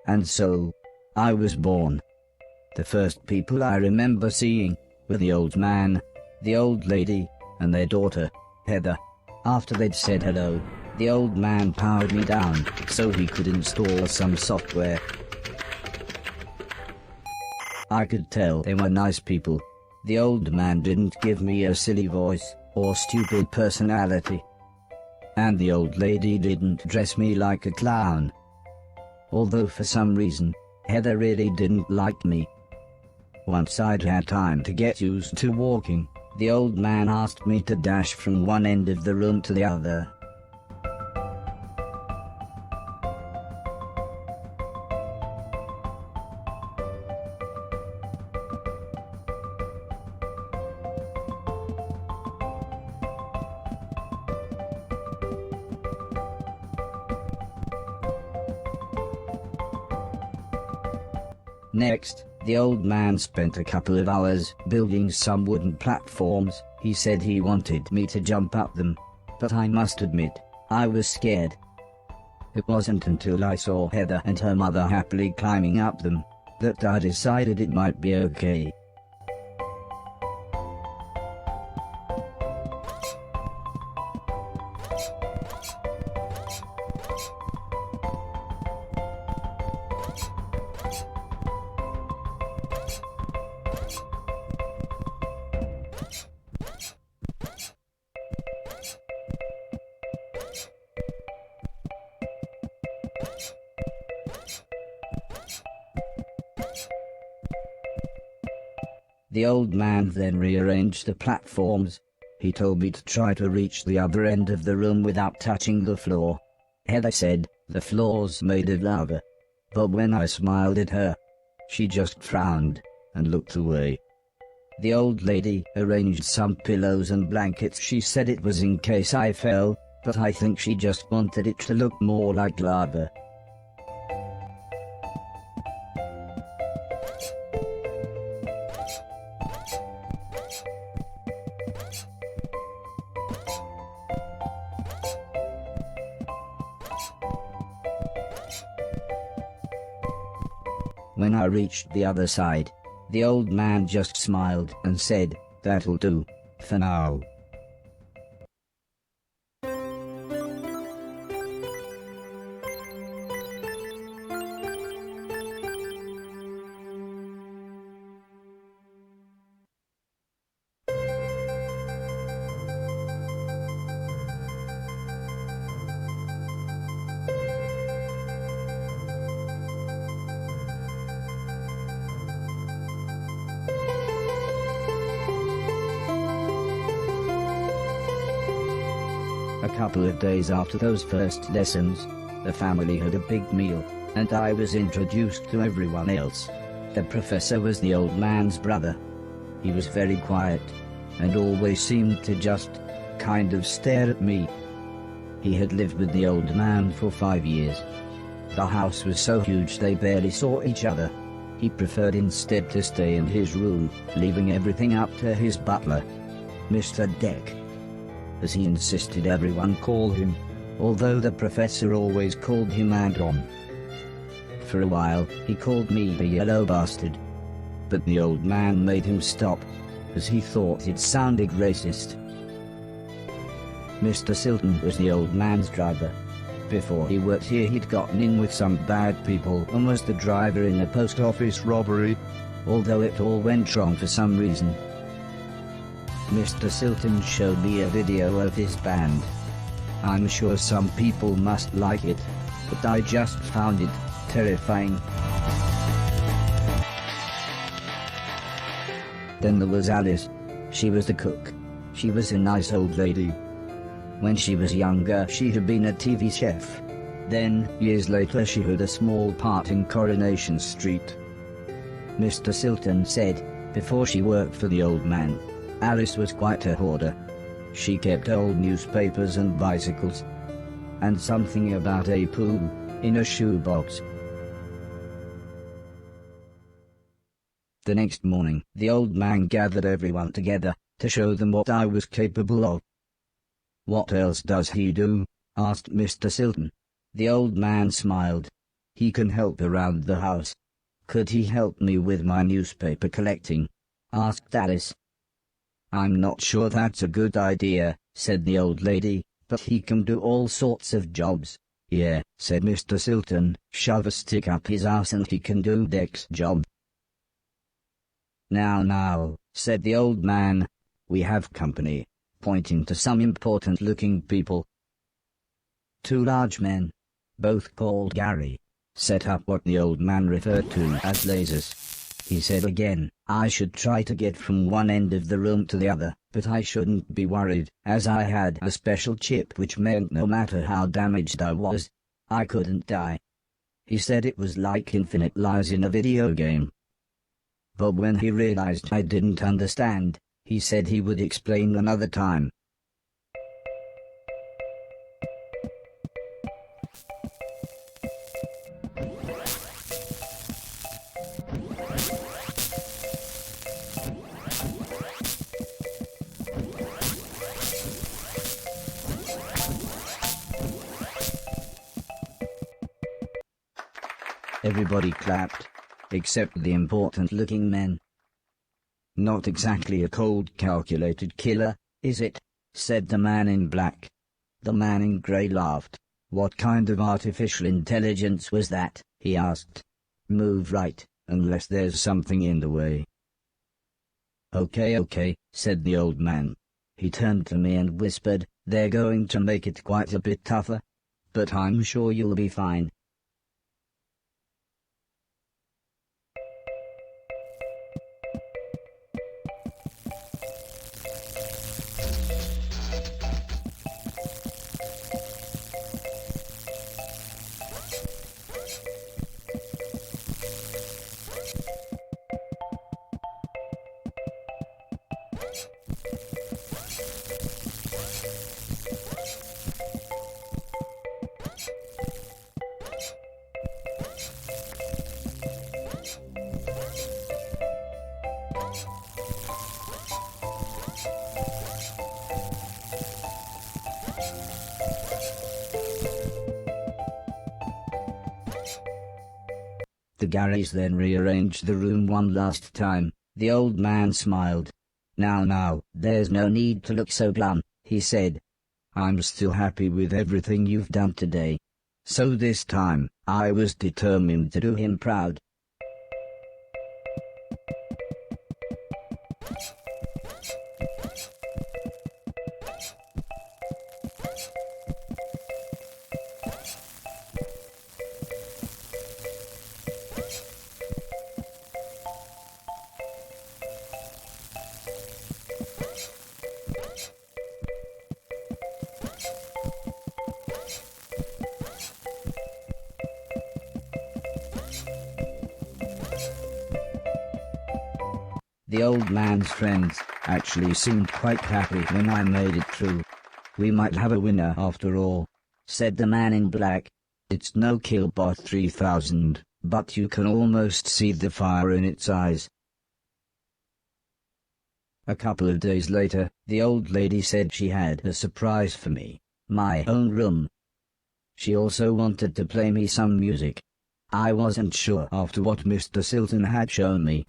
And so, I was born. The first people I remember seeing were the old man, the old lady, and their daughter, Heather. After they'd said hello, the old man powered me down so he could install some software. I could tell they were nice people. The old man didn't give me a silly voice or stupid personality. And the old lady didn't dress me like a clown. Although for some reason, Heather really didn't like me. Once I'd had time to get used to walking, the old man asked me to dash from one end of the room to the other. Next, the old man spent a couple of hours building some wooden platforms. He said he wanted me to jump up them, but I must admit, I was scared. It wasn't until I saw Heather and her mother happily climbing up them that I decided it might be okay. The old man then rearranged the platforms. He told me to try to reach the other end of the room without touching the floor. Heather said the floor's made of lava. But when I smiled at her, she just frowned and looked away. The old lady arranged some pillows and blankets. She said it was in case I fell, but I think she just wanted it to look more like lava. When I reached the other side, the old man just smiled and said, "That'll do, for now." A couple of days after those first lessons, the family had a big meal, and I was introduced to everyone else. The professor was the old man's brother. He was very quiet, and always seemed to just kind of stare at me. He had lived with the old man for 5 years. The house was so huge they barely saw each other. He preferred instead to stay in his room, leaving everything up to his butler, Mr. Deck, as he insisted everyone call him, although the professor always called him Anton. For a while, he called me the yellow bastard, but the old man made him stop, as he thought it sounded racist. Mr. Silton was the old man's driver. Before he worked here, he'd gotten in with some bad people and was the driver in a post office robbery, although it all went wrong for some reason. Mr. Silton showed me a video of his band. I'm sure some people must like it, but I just found it terrifying. Then there was Alice. She was the cook. She was a nice old lady. When she was younger, she had been a TV chef. Then, years later, she had a small part in Coronation Street. Mr. Silton said, before she worked for the old man, Alice was quite a hoarder. She kept old newspapers and bicycles, and something about a poo in a shoebox. The next morning, the old man gathered everyone together to show them what I was capable of. "What else does he do?" asked Mr. Silton. The old man smiled. "He can help around the house." "Could he help me with my newspaper collecting?" asked Alice. "I'm not sure that's a good idea," said the old lady, "but he can do all sorts of jobs." "Yeah," said Mr. Silton, "shove a stick up his ass and he can do Deck's job." Now, said the old man, "we have company," pointing to some important-looking people. 2 large men, both called Gary, set up what the old man referred to as lasers. He said again, I should try to get from one end of the room to the other, but I shouldn't be worried, as I had a special chip which meant no matter how damaged I was, I couldn't die. He said it was like infinite lives in a video game. But when he realized I didn't understand, he said he would explain another time. Everybody clapped, except the important-looking men. "Not exactly a cold, calculated killer, is it?" said the man in black. The man in grey laughed. "What kind of artificial intelligence was that?" he asked. "Move right, unless there's something in the way." Okay, said the old man. He turned to me and whispered, "They're going to make it quite a bit tougher, but I'm sure you'll be fine." Mr. Garry's then rearranged the room one last time. The old man smiled. Now, there's no need to look so glum, he said. I'm still happy with everything you've done today. So this time, I was determined to do him proud. The old man's friends actually seemed quite happy when I made it through. We might have a winner after all, said the man in black. It's no Killbot 3000, but you can almost see the fire in its eyes. A couple of days later, the old lady said she had a surprise for me, my own room. She also wanted to play me some music. I wasn't sure after what Mr. Silton had shown me.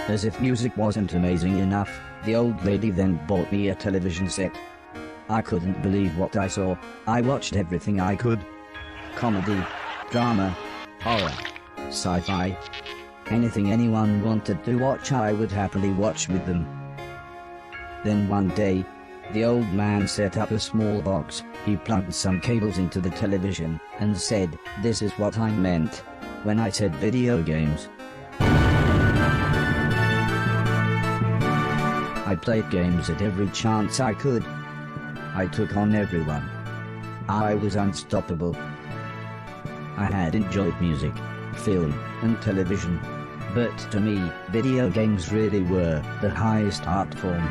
As if music wasn't amazing enough, the old lady then bought me a television set. I couldn't believe what I saw. I watched everything I could. Comedy, drama, horror, sci-fi. Anything anyone wanted to watch I would happily watch with them. Then one day, the old man set up a small box. He plugged some cables into the television and said, "This is what I meant when I said video games." I played games at every chance I could. I took on everyone. I was unstoppable. I had enjoyed music, film, and television. But to me, video games really were the highest art form.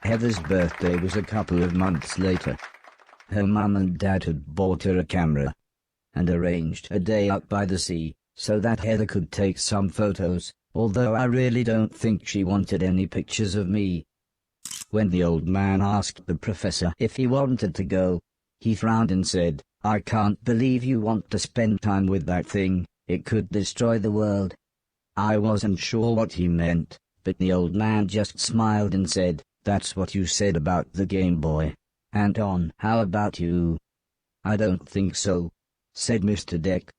Heather's birthday was a couple of months later. Her mum and dad had bought her a camera and arranged a day out by the sea so that Heather could take some photos, although I really don't think she wanted any pictures of me. When the old man asked the professor if he wanted to go, he frowned and said, "I can't believe you want to spend time with that thing, it could destroy the world." I wasn't sure what he meant, but the old man just smiled and said, "That's what you said about the Game Boy. Anton, how about you?" "I don't think so," said Mr. Deck.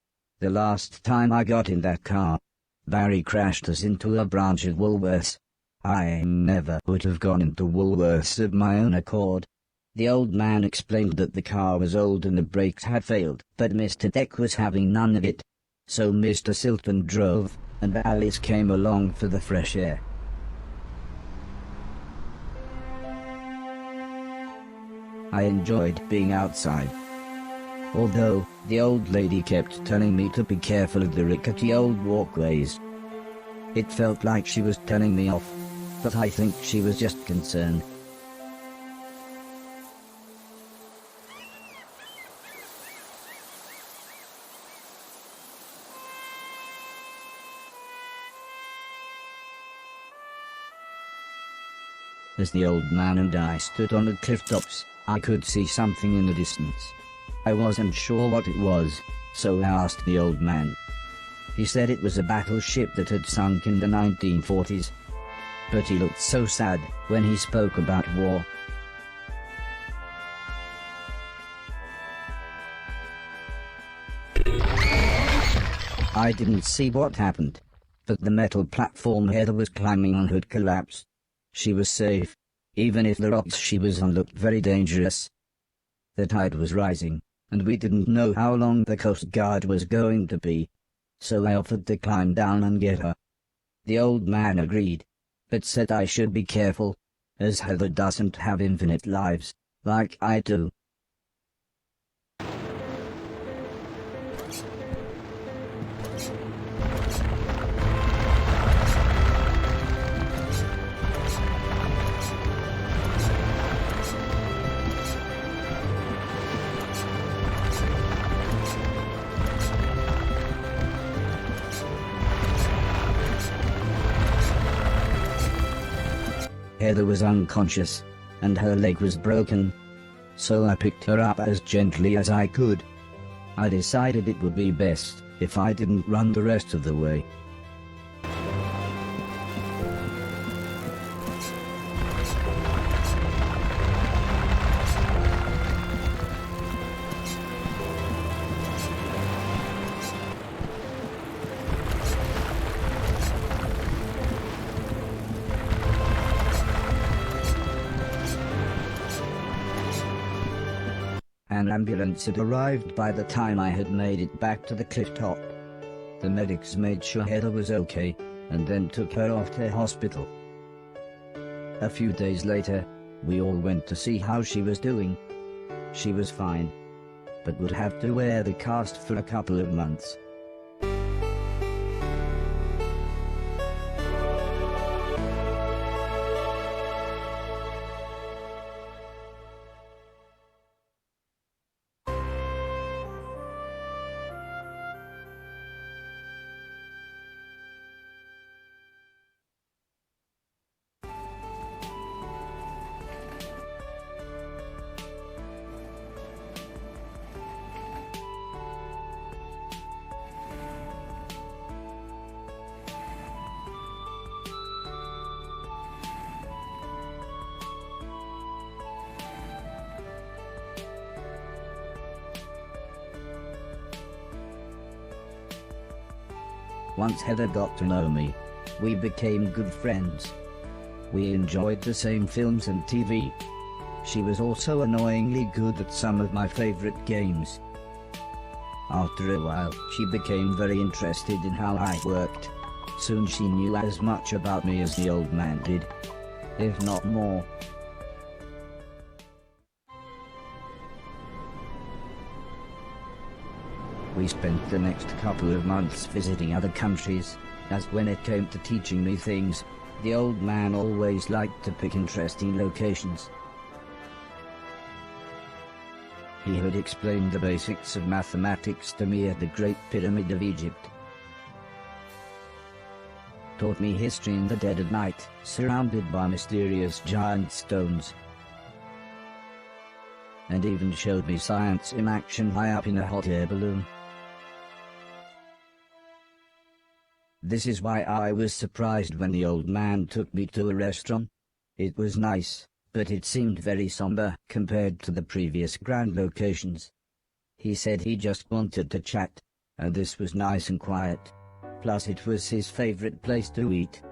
"The last time I got in that car, Barry crashed us into a branch of Woolworths. I never would have gone into Woolworths of my own accord." The old man explained that the car was old and the brakes had failed, but Mr. Deck was having none of it. So Mr. Silton drove, and Alice came along for the fresh air. I enjoyed being outside. Although, the old lady kept telling me to be careful of the rickety old walkways. It felt like she was telling me off, but I think she was just concerned. As the old man and I stood on the cliff tops, I could see something in the distance. I wasn't sure what it was, so I asked the old man. He said it was a battleship that had sunk in the 1940s. But he looked so sad when he spoke about war. I didn't see what happened, but the metal platform Heather was climbing on had collapsed. She was safe, even if the rocks she was on looked very dangerous. The tide was rising, and we didn't know how long the Coast Guard was going to be, so I offered to climb down and get her. The old man agreed, but said I should be careful, as Heather doesn't have infinite lives, like I do. Heather was unconscious, and her leg was broken, so I picked her up as gently as I could. I decided it would be best if I didn't run the rest of the way. An ambulance had arrived by the time I had made it back to the cliff top. The medics made sure Heather was okay, and then took her off to hospital. A few days later, we all went to see how she was doing. She was fine, but would have to wear the cast for a couple of months. Once Heather got to know me, we became good friends. We enjoyed the same films and TV. She was also annoyingly good at some of my favorite games. After a while, she became very interested in how I worked. Soon she knew as much about me as the old man did, if not more. We spent the next couple of months visiting other countries, as when it came to teaching me things, the old man always liked to pick interesting locations. He had explained the basics of mathematics to me at the Great Pyramid of Egypt. Taught me history in the dead of night, surrounded by mysterious giant stones. And even showed me science in action high up in a hot air balloon. This is why I was surprised when the old man took me to a restaurant. It was nice, but it seemed very somber compared to the previous grand locations. He said he just wanted to chat, and this was nice and quiet. Plus it was his favorite place to eat.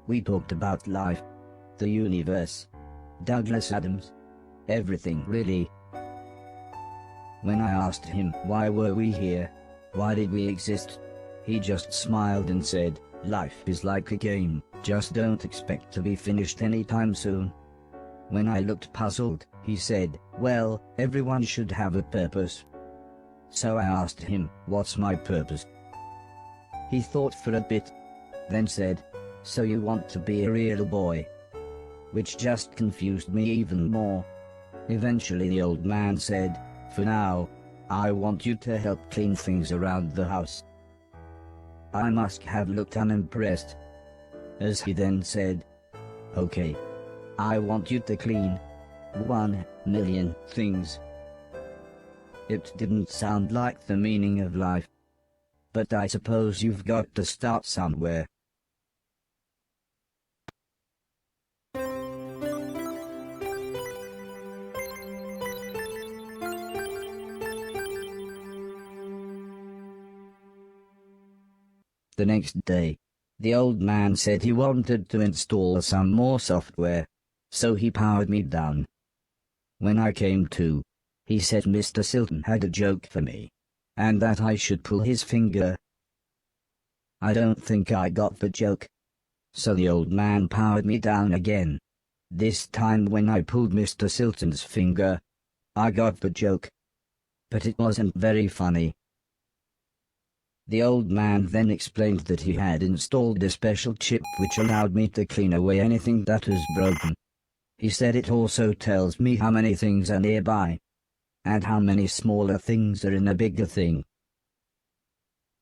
We talked about life, the universe, Douglas Adams, everything really. When I asked him why were we here, why did we exist, he just smiled and said, "Life is like a game, just don't expect to be finished anytime soon." When I looked puzzled, he said, "Well, everyone should have a purpose." So I asked him, "What's my purpose?" He thought for a bit, then said, "So you want to be a real boy?" Which just confused me even more. Eventually the old man said, "For now, I want you to help clean things around the house." I must have looked unimpressed, as he then said, "Okay, I want you to clean 1,000,000 things." It didn't sound like the meaning of life, but I suppose you've got to start somewhere. The next day, the old man said he wanted to install some more software, so he powered me down. When I came to, he said Mr. Silton had a joke for me, and that I should pull his finger. I don't think I got the joke. So the old man powered me down again. This time when I pulled Mr. Silton's finger, I got the joke. But it wasn't very funny. The old man then explained that he had installed a special chip which allowed me to clean away anything that was broken. He said it also tells me how many things are nearby, and how many smaller things are in a bigger thing.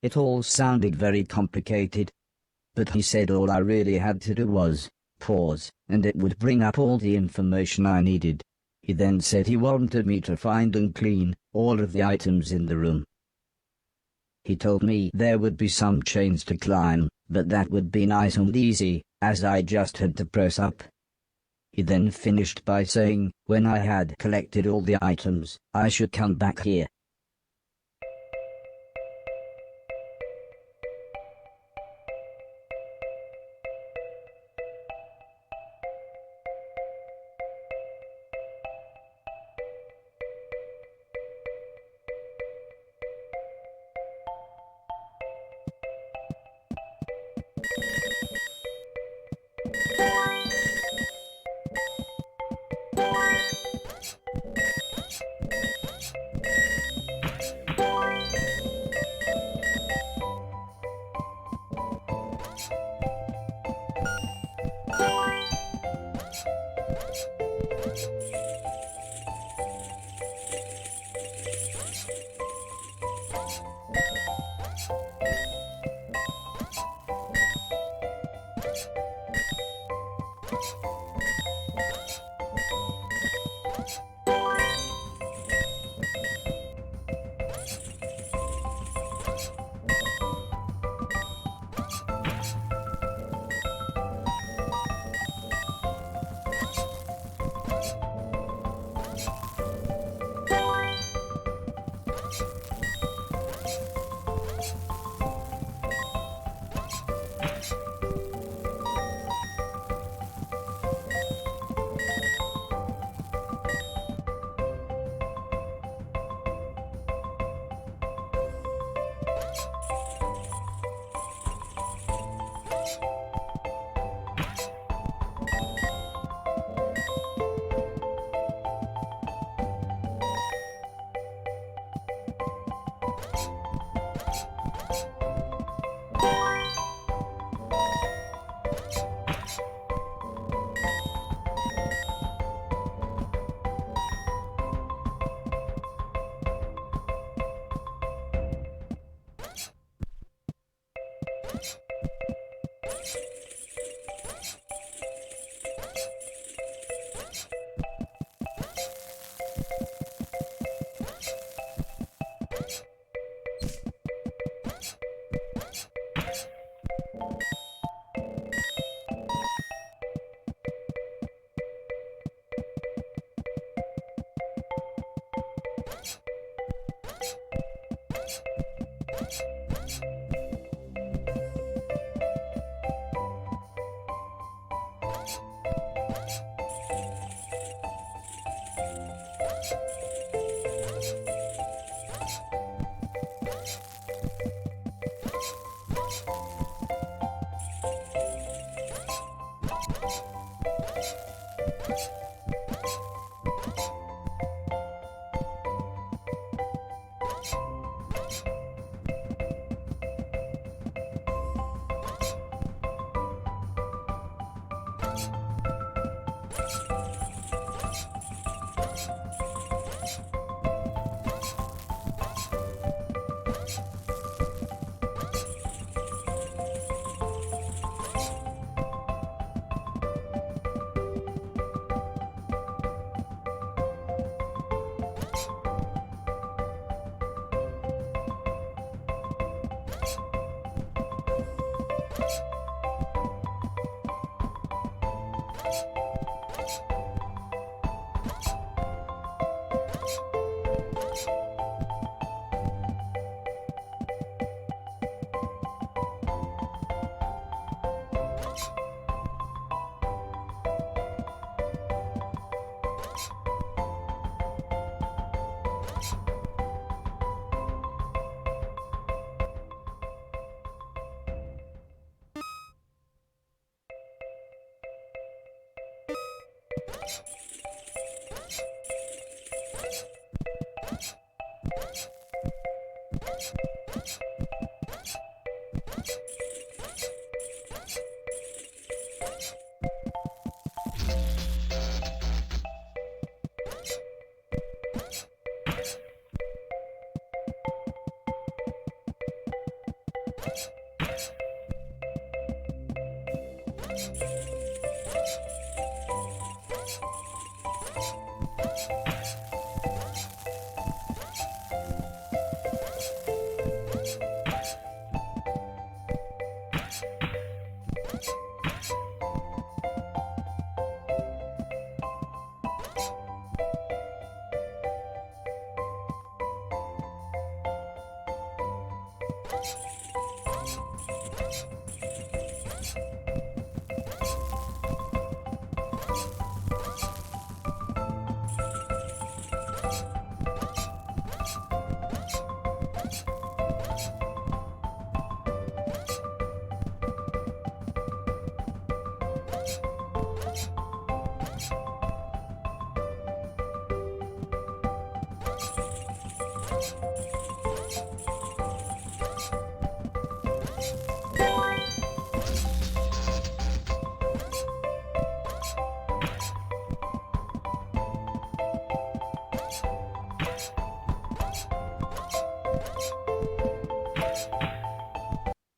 It all sounded very complicated, but he said all I really had to do was pause, and it would bring up all the information I needed. He then said he wanted me to find and clean all of the items in the room. He told me there would be some chains to climb, but that would be nice and easy, as I just had to press up. He then finished by saying, when I had collected all the items, I should come back here.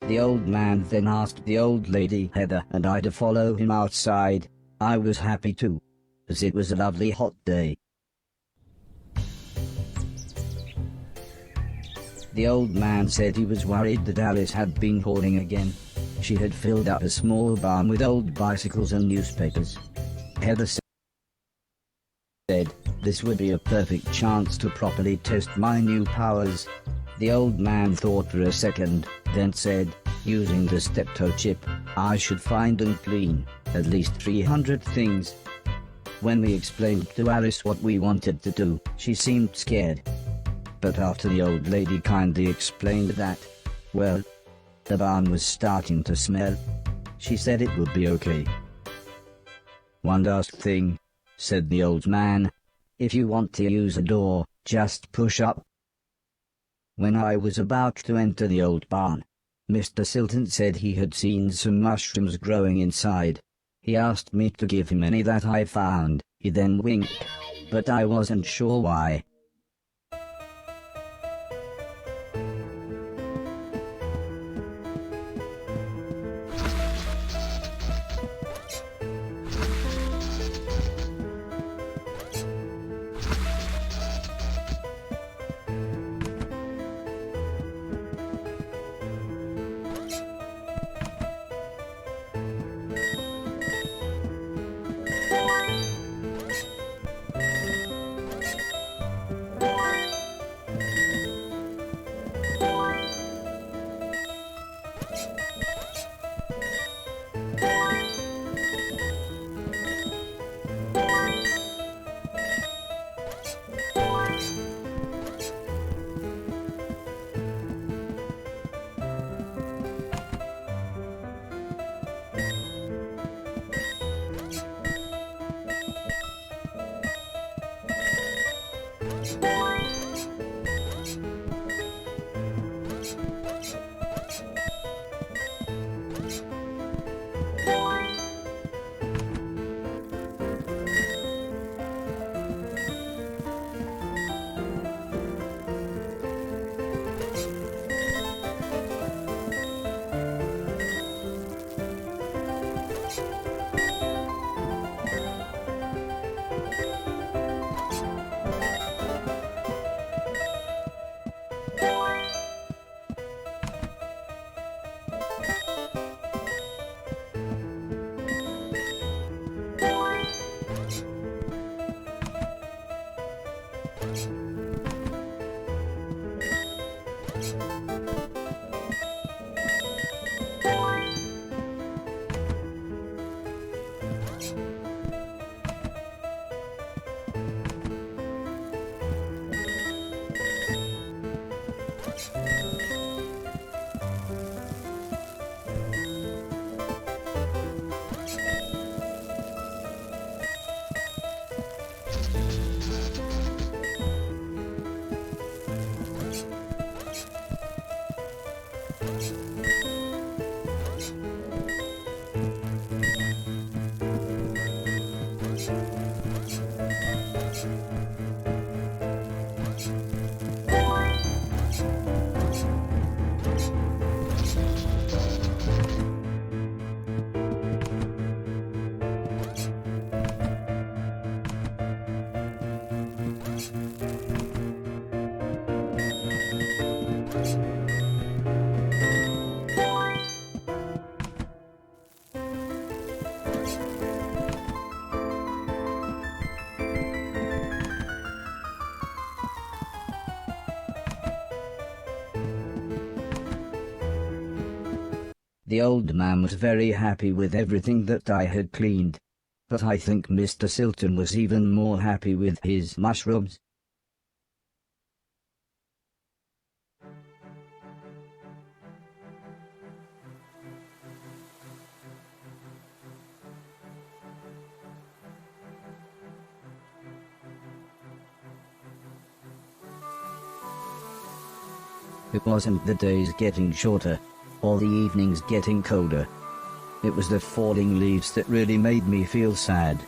The old man then asked the old lady Heather and I to follow him outside. I was happy too, as it was a lovely hot day. The old man said he was worried that Alice had been hoarding again. She had filled up a small barn with old bicycles and newspapers. Heather said this would be a perfect chance to properly test my new powers. The old man thought for a second, then said, using the steptoe chip, I should find and clean at least 300 things. When we explained to Alice what we wanted to do, she seemed scared. But after the old lady kindly explained that, well, the barn was starting to smell, she said it would be okay. One last thing, said the old man. If you want to use a door, just push up. When I was about to enter the old barn, Mr. Silton said he had seen some mushrooms growing inside. He asked me to give him any that I found. He then winked, but I wasn't sure why. The old man was very happy with everything that I had cleaned. But I think Mr. Silton was even more happy with his mushrooms. It wasn't the days getting shorter, or the evenings getting colder. It was the falling leaves that really made me feel sad.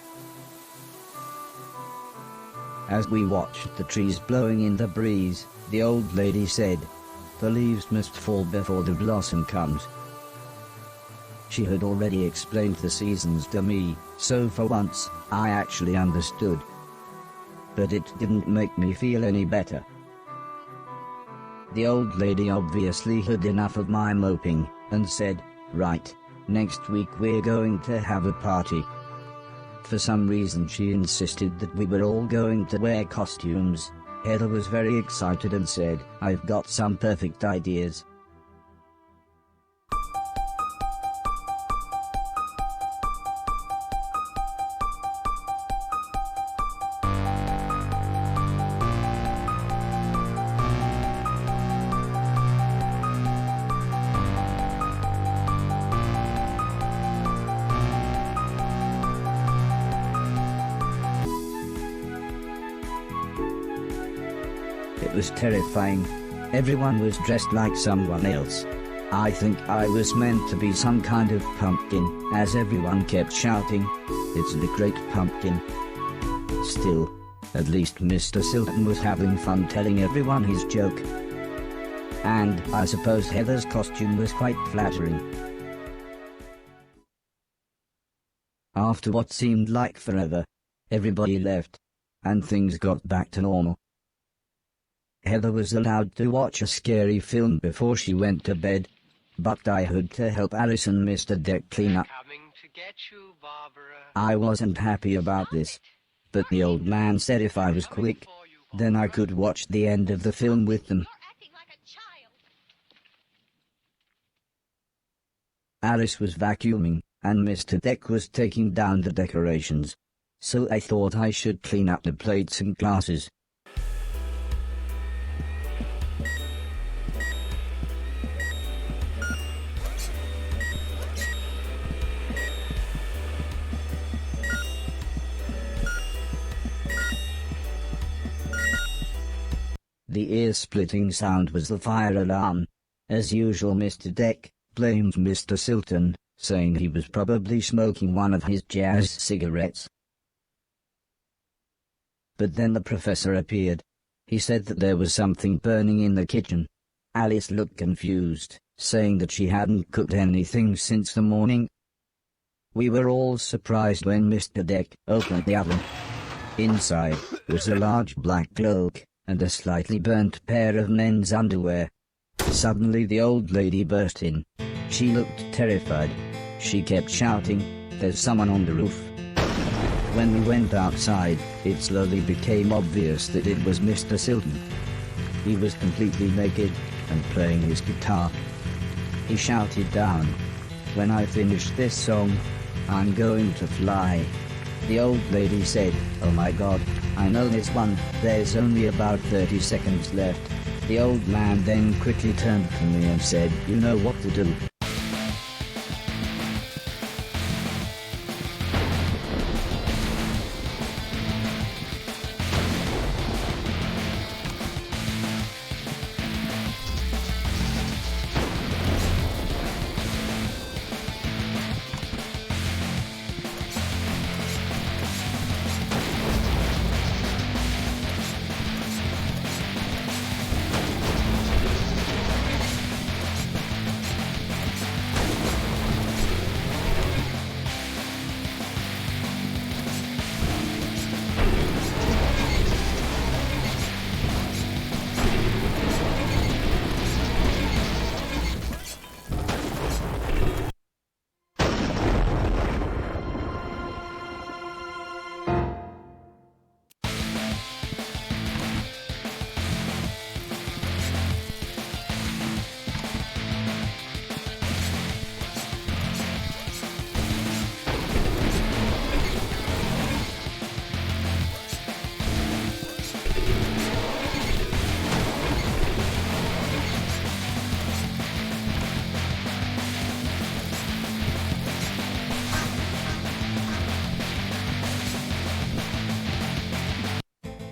As we watched the trees blowing in the breeze, the old lady said, The leaves must fall before the blossom comes. She had already explained the seasons to me, so for once, I actually understood. But it didn't make me feel any better. The old lady obviously had enough of my moping, and said, "Right, next week we're going to have a party." For some reason she insisted that we were all going to wear costumes. Heather was very excited and said, "I've got some perfect ideas." It was terrifying. Everyone was dressed like someone else. I think I was meant to be some kind of pumpkin, as everyone kept shouting, "It's the Great Pumpkin." Still, at least Mr. Silton was having fun telling everyone his joke. And I suppose Heather's costume was quite flattering. After what seemed like forever, everybody left, and things got back to normal. Heather was allowed to watch a scary film before she went to bed, but I had to help Alice and Mr. Deck clean up. I wasn't happy about this, but the old man said if I was quick, then I could watch the end of the film with them. Alice was vacuuming, and Mr. Deck was taking down the decorations, so I thought I should clean up the plates and glasses. The ear-splitting sound was the fire alarm. As usual, Mr. Deck blamed Mr. Silton, saying he was probably smoking one of his jazz cigarettes. But then the professor appeared. He said that there was something burning in the kitchen. Alice looked confused, saying that she hadn't cooked anything since the morning. We were all surprised when Mr. Deck opened the oven. Inside was a large black cloak and a slightly burnt pair of men's underwear. Suddenly the old lady burst in. She looked terrified. She kept shouting, "There's someone on the roof." When we went outside, it slowly became obvious that it was Mr. Silton. He was completely naked and playing his guitar. He shouted down, "When I finish this song, I'm going to fly." The old lady said, "Oh my God, I know this one, there's only about 30 seconds left." The old man then quickly turned to me and said, "You know what to do."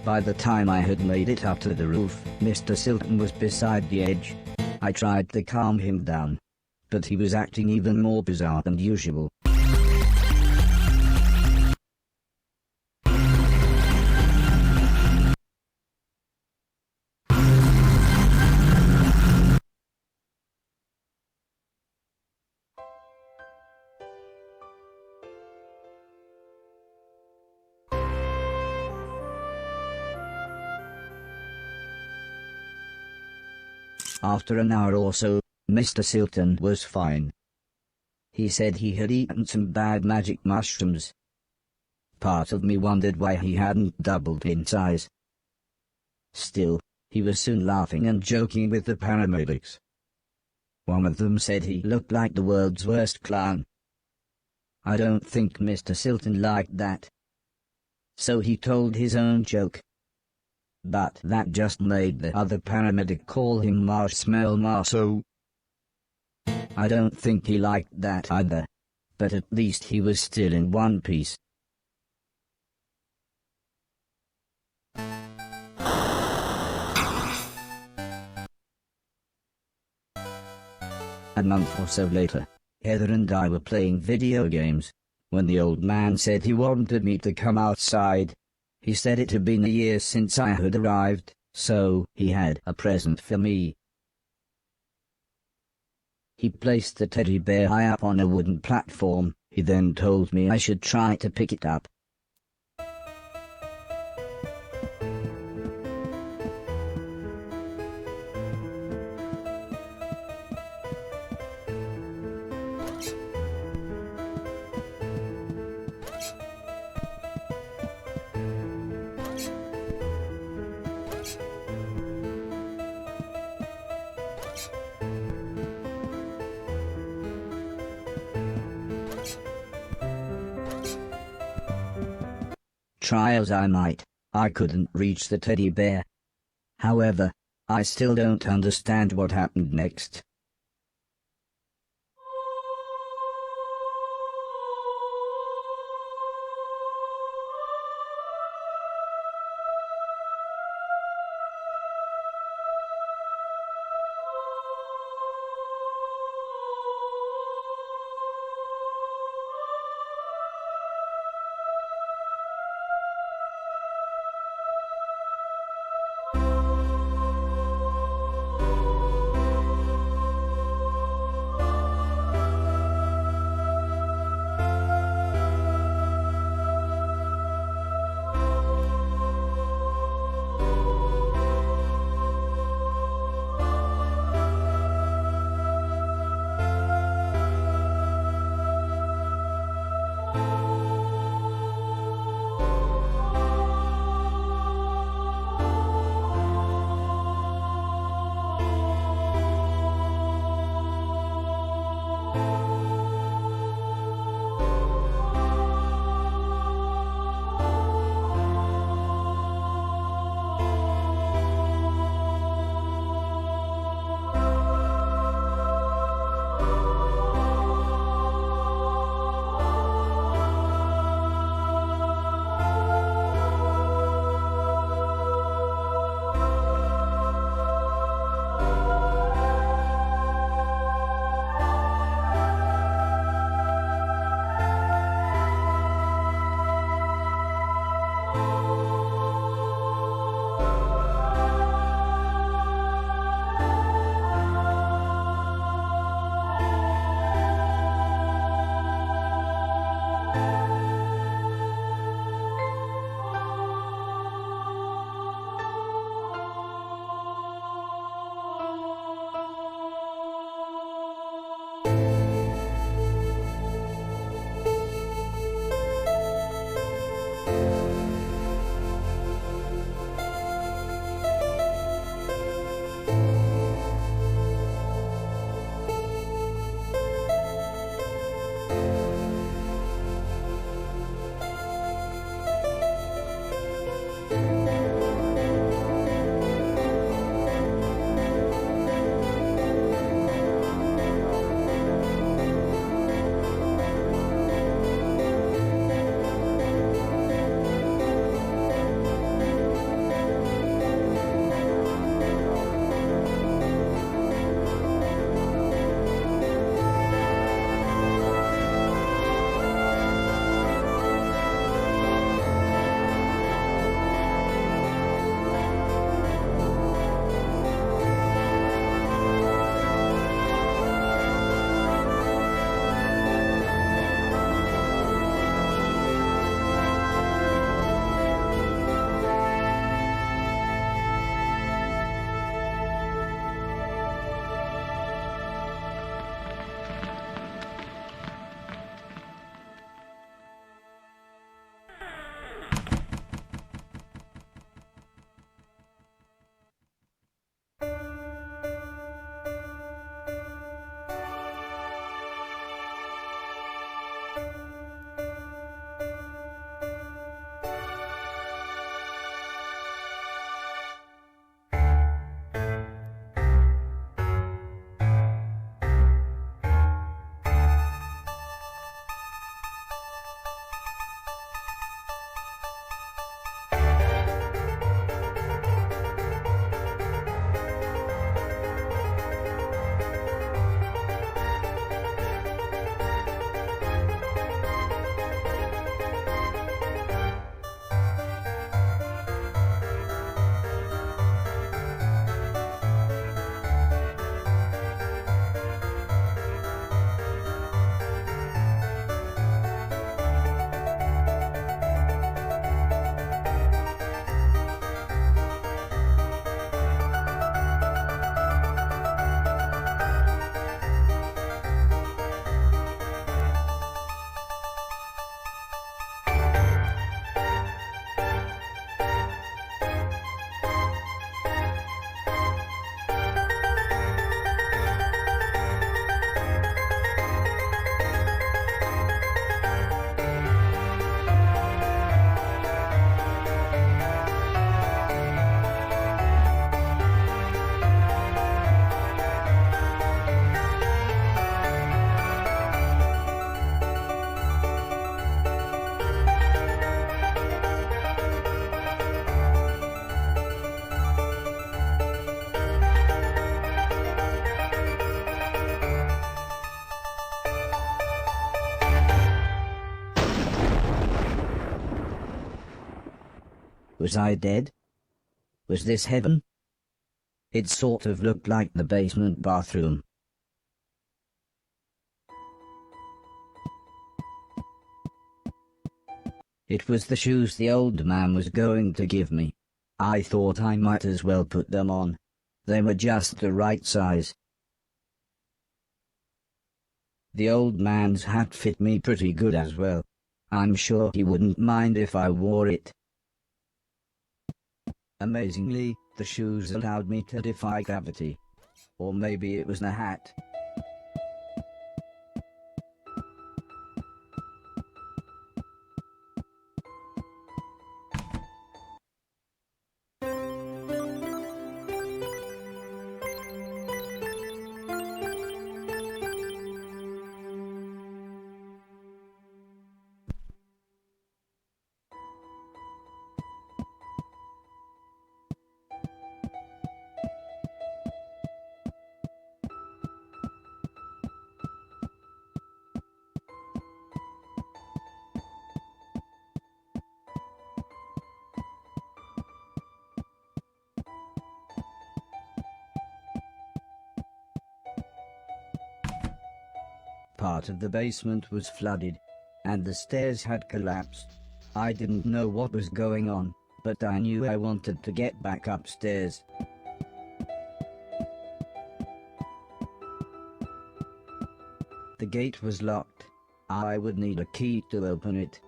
By the time I had made it up to the roof, Mr. Silton was beside the edge. I tried to calm him down, but he was acting even more bizarre than usual. After an hour or so, Mr. Silton was fine. He said he had eaten some bad magic mushrooms. Part of me wondered why he hadn't doubled in size. Still, he was soon laughing and joking with the paramedics. One of them said he looked like the world's worst clown. I don't think Mr. Silton liked that. So he told his own joke. But that just made the other paramedic call him Marshmallow Marso. I don't think he liked that either. But at least he was still in one piece. A month or so later, Heather and I were playing video games, when the old man said he wanted me to come outside. He said it had been a year since I had arrived, so he had a present for me. He placed the teddy bear high up on a wooden platform. He then told me I should try to pick it up. Try as I might, I couldn't reach the teddy bear. However, I still don't understand what happened next. Was I dead? Was this heaven? It sort of looked like the basement bathroom. It was the shoes the old man was going to give me. I thought I might as well put them on. They were just the right size. The old man's hat fit me pretty good as well. I'm sure he wouldn't mind if I wore it. Amazingly, the shoes allowed me to defy gravity. Or maybe it was the hat. Part of the basement was flooded, and the stairs had collapsed. I didn't know what was going on, but I knew I wanted to get back upstairs. The gate was locked. I would need a key to open it.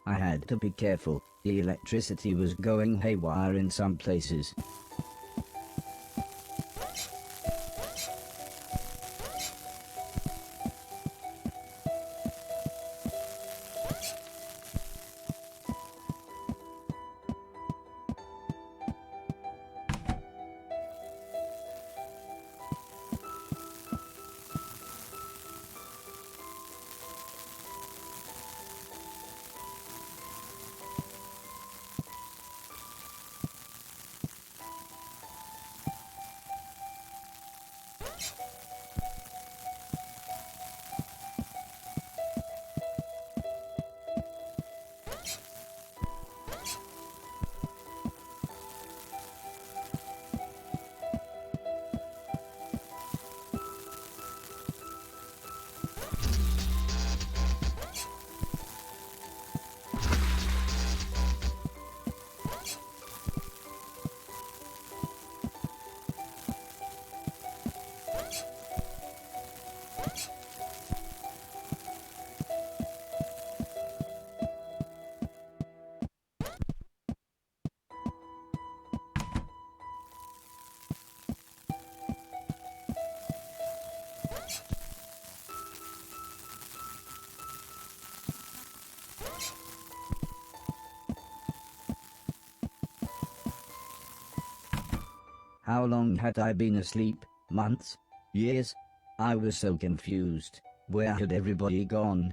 I had to be careful. The electricity was going haywire in some places. How long had I been asleep? Months? Years? I was so confused. Where had everybody gone?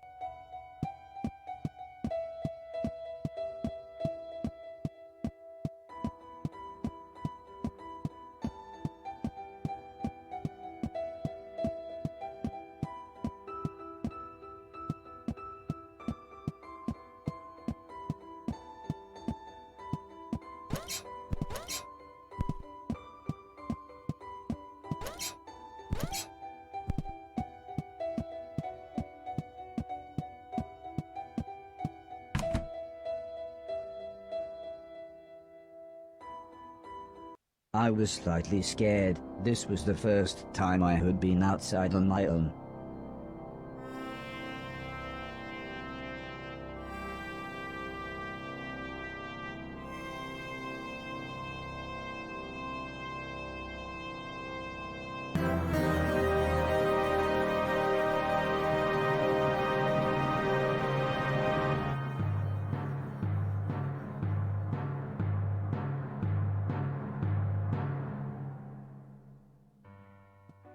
I was slightly scared. This was the first time I had been outside on my own.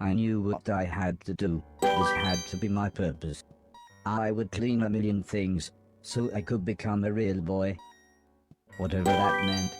I knew what I had to do. This had to be my purpose. I would clean a million things, so I could become a real boy. Whatever that meant.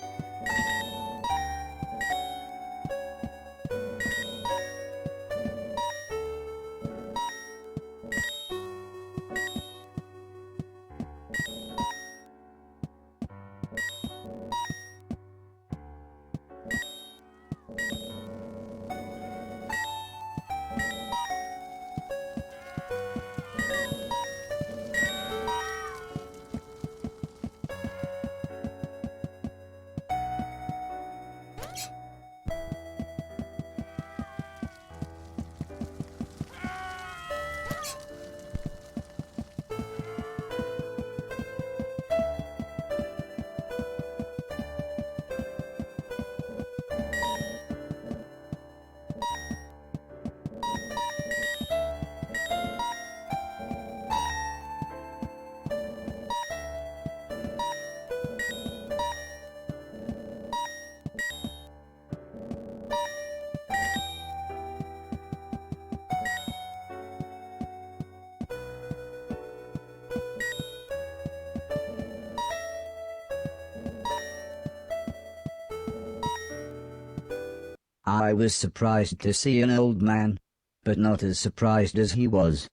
I was surprised to see an old man, but not as surprised as he was.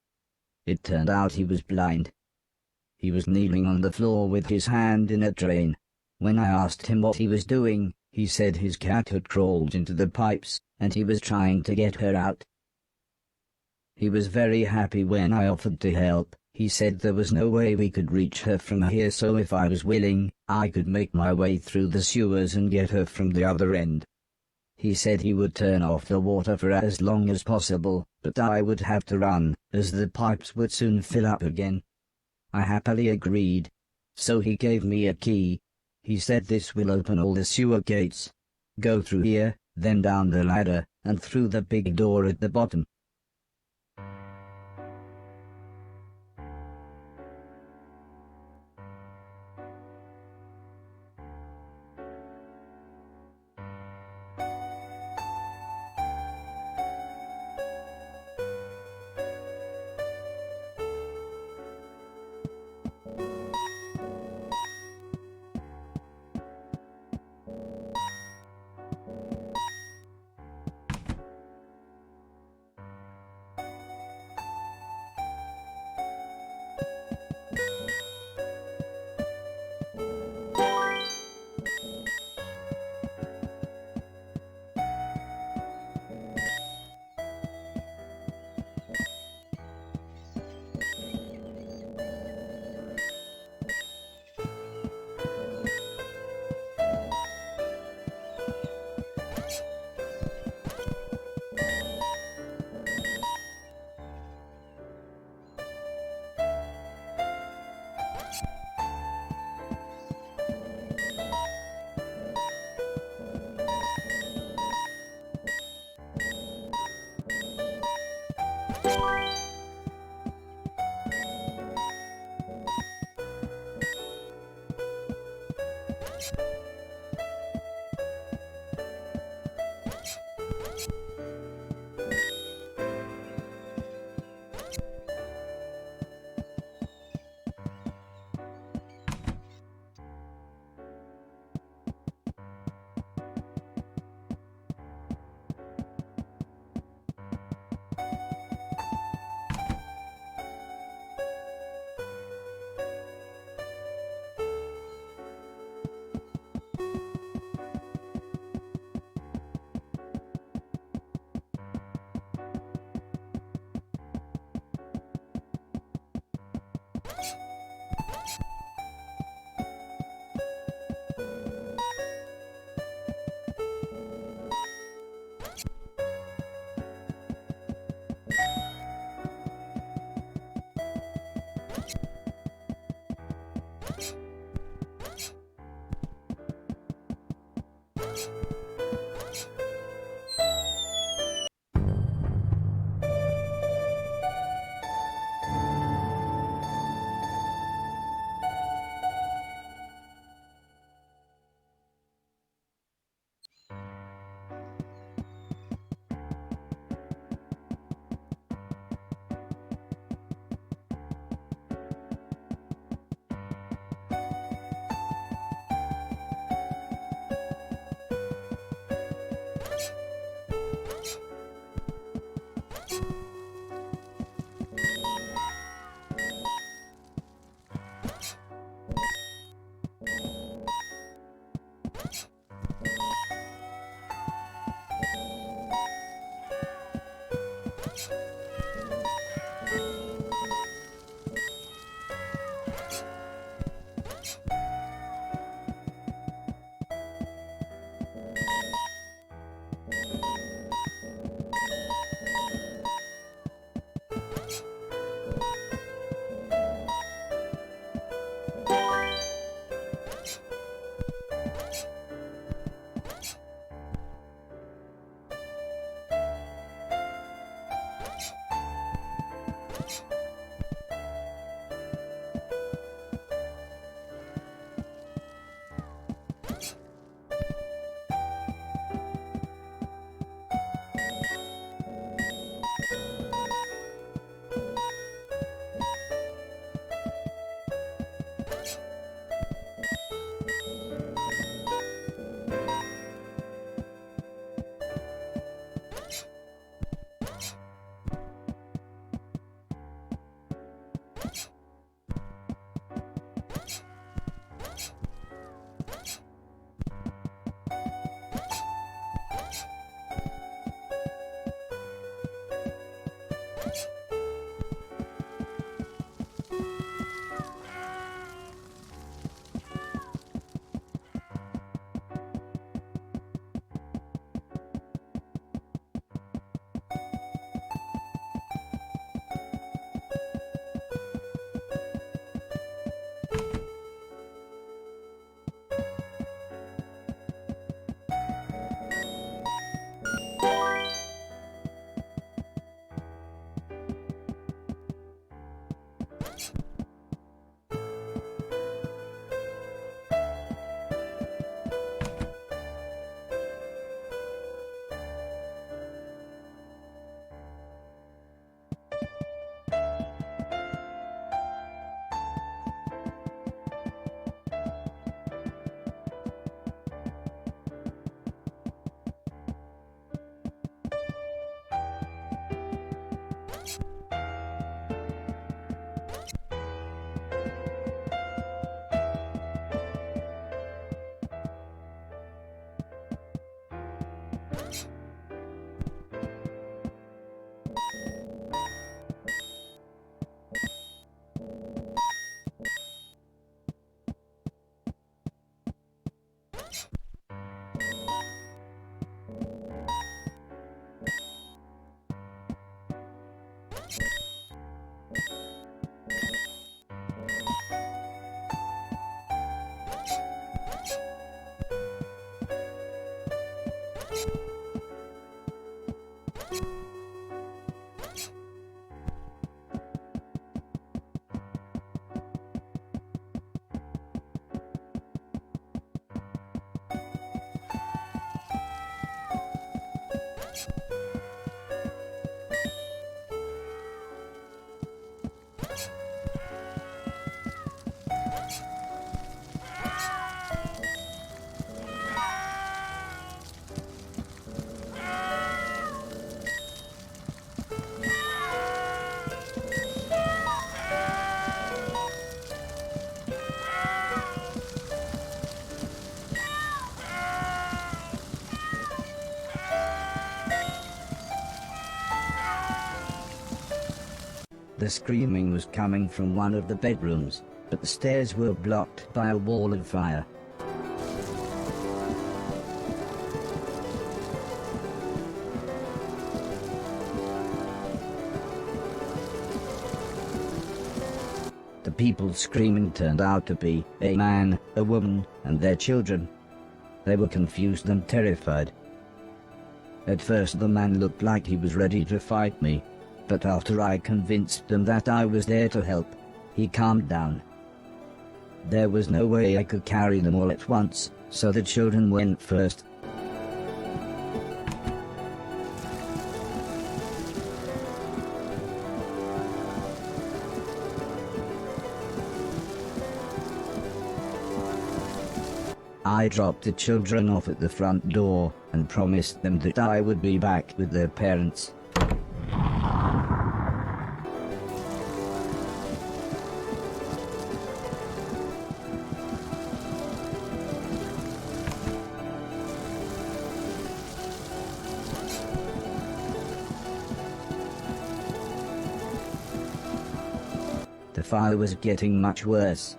It turned out he was blind. He was kneeling on the floor with his hand in a drain. When I asked him what he was doing, he said his cat had crawled into the pipes, and he was trying to get her out. He was very happy when I offered to help. He said there was no way we could reach her from here, so if I was willing, I could make my way through the sewers and get her from the other end. He said he would turn off the water for as long as possible, but I would have to run, as the pipes would soon fill up again. I happily agreed. So he gave me a key. He said this will open all the sewer gates. Go through here, then down the ladder, and through the big door at the bottom. The screaming was coming from one of the bedrooms, but the stairs were blocked by a wall of fire. The people screaming turned out to be a man, a woman, and their children. They were confused and terrified. At first the man looked like he was ready to fight me, but after I convinced them that I was there to help, he calmed down. There was no way I could carry them all at once, so the children went first. I dropped the children off at the front door and promised them that I would be back with their parents. The fire was getting much worse,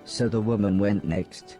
so the woman went next.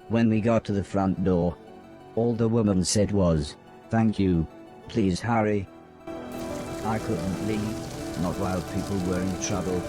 When we got to the front door, all the woman said was, "Thank you, please hurry." I couldn't leave, not while people were in trouble.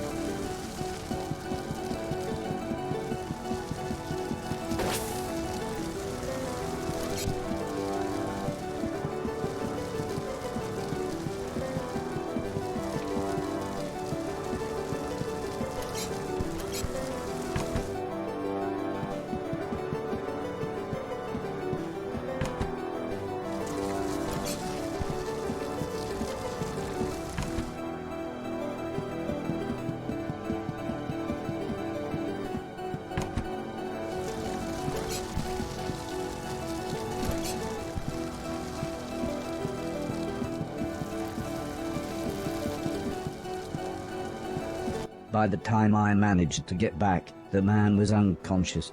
By the time I managed to get back, the man was unconscious.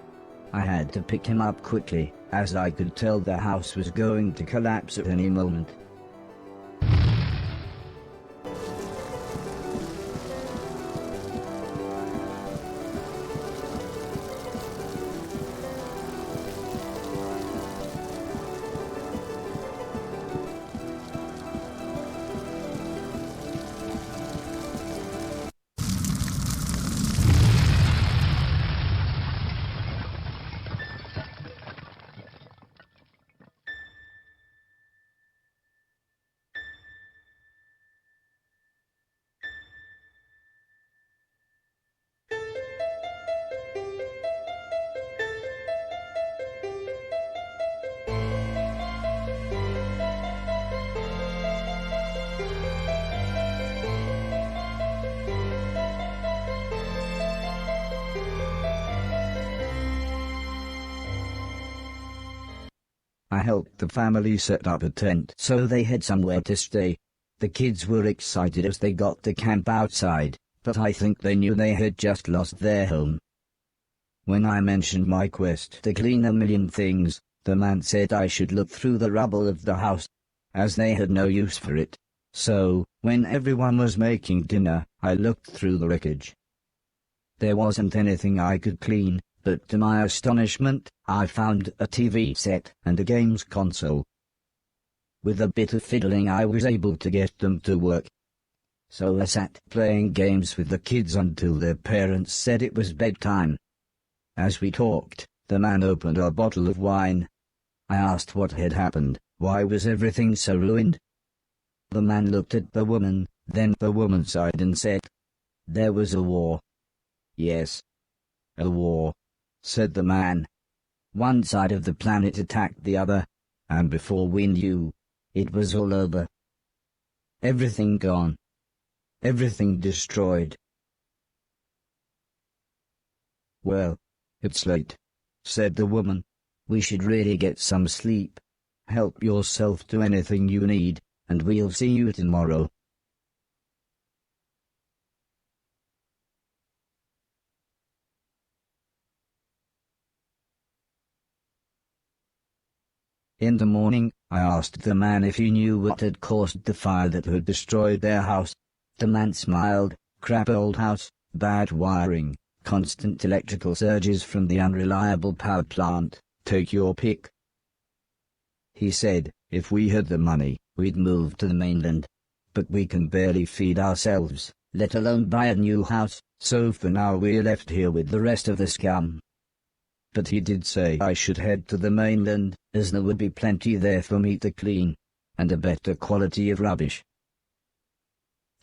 I had to pick him up quickly, as I could tell the house was going to collapse at any moment. I helped the family set up a tent so they had somewhere to stay. The kids were excited as they got to camp outside, but I think they knew they had just lost their home. When I mentioned my quest to clean a million things, the man said I should look through the rubble of the house, as they had no use for it. So, when everyone was making dinner, I looked through the wreckage. There wasn't anything I could clean, but to my astonishment, I found a TV set and a games console. With a bit of fiddling I was able to get them to work. So I sat playing games with the kids until their parents said it was bedtime. As we talked, the man opened a bottle of wine. I asked what had happened, why was everything so ruined? The man looked at the woman, then the woman sighed and said, "There was a war." "Yes, a war," said the man. "One side of the planet attacked the other, and before we knew, it was all over. Everything gone. Everything destroyed." "Well, it's late," said the woman. "We should really get some sleep. Help yourself to anything you need, and we'll see you tomorrow." In the morning, I asked the man if he knew what had caused the fire that had destroyed their house. The man smiled. "Crap old house, bad wiring, constant electrical surges from the unreliable power plant, take your pick." He said, if we had the money, we'd move to the mainland. But we can barely feed ourselves, let alone buy a new house, so for now we're left here with the rest of the scum. But he did say I should head to the mainland, as there would be plenty there for me to clean, and a better quality of rubbish.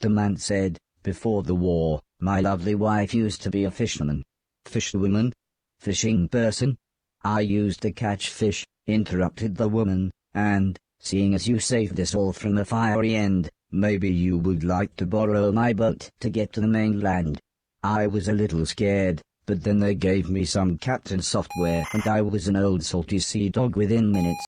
The man said, "Before the war, my lovely wife used to be a fisherman." "Fisherwoman? Fishing person?" "I used to catch fish," interrupted the woman, "and, seeing as you saved us all from the fiery end, maybe you would like to borrow my boat to get to the mainland." I was a little scared, but then they gave me some captain software and I was an old salty sea dog within minutes.